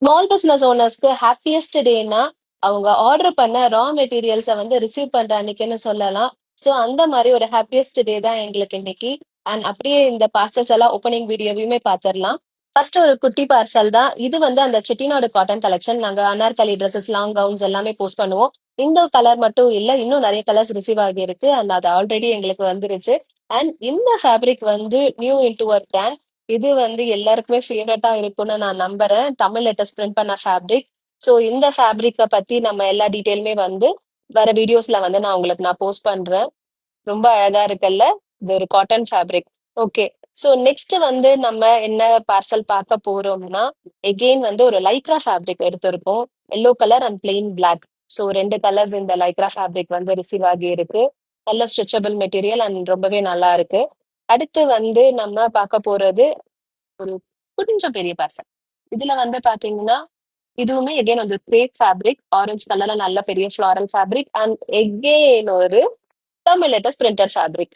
Small business ஓனர்ஸ்க்கு happiest டேனா அவங்க order பண்ண ரா மெட்டீரியல்ஸை வந்து ரிசீவ் பண்ற அன்னைக்குன்னு சொல்லலாம். ஸோ அந்த மாதிரி ஒரு ஹாப்பியஸ்ட் டே தான் எங்களுக்கு இன்னைக்கு. அண்ட் அப்படியே இந்த பார்சல்ஸ் எல்லாம் ஓப்பனிங் வீடியோவையுமே பார்த்துடலாம். ஃபர்ஸ்ட் ஒரு குட்டி பார்சல் தான் இது. வந்து அந்த செட்டிநாடு காட்டன் கலெக்ஷன். நாங்க அனார்கலி ட்ரெஸ்ஸஸ், லாங் கவுன்ஸ் எல்லாமே போஸ்ட் பண்ணுவோம். இந்த கலர் மட்டும் இல்ல, இன்னும் நிறைய கலர்ஸ் ரிசீவ் ஆகியிருக்கு அண்ட் அது ஆல்ரெடி எங்களுக்கு வந்துருச்சு. அண்ட் இந்த ஃபேப்ரிக் வந்து நியூ இன்டு ஒரு பிராண்ட். இது வந்து எல்லாருக்குமே ஃபேவரட்டா இருக்கும்னு நான் நம்புறேன். தமிழ் லெட்டர்ஸ் பிரிண்ட் பண்ண ஃபேப்ரிக். ஸோ இந்த ஃபேப்ரிக்கை பத்தி நம்ம எல்லா டீட்டெயிலுமே வந்து வர வீடியோஸ்ல வந்து நான் போஸ்ட் பண்றேன். ரொம்ப அழகா இருக்குல்ல? இது ஒரு cotton fabric. Okay. So next வந்து நம்ம என்ன பார்சல் பார்க்க போறோம்னா, எகெயின் வந்து ஒரு லைக்ரா ஃபேப்ரிக் எடுத்திருக்கோம். Yellow colour and plain black. So 2 colours இந்த லைக்ரா ஃபேப்ரிக் வந்து ரிசீவ் ஆகி இருக்கு. நல்ல ஸ்ட்ரெச்சபிள் மெட்டீரியல் அண்ட் ரொம்பவே நல்லா இருக்கு. அடுத்து வந்து நம்ம பார்க்க போறது ஒரு கொஞ்சம் பெரிய பார்சல். இதுல வந்து பாத்தீங்கன்னா, இதுவுமே எகெயின் வந்து கிரேப் ஃபேப்ரிக். ஆரஞ்சு கலர்ல நல்ல பெரிய ஃப்ளாரல் ஃபேப்ரிக் அண்ட் எகெயின் ஒரு தமிழ் லெட்டர்ஸ் பிரிண்டட் ஃபேப்ரிக்.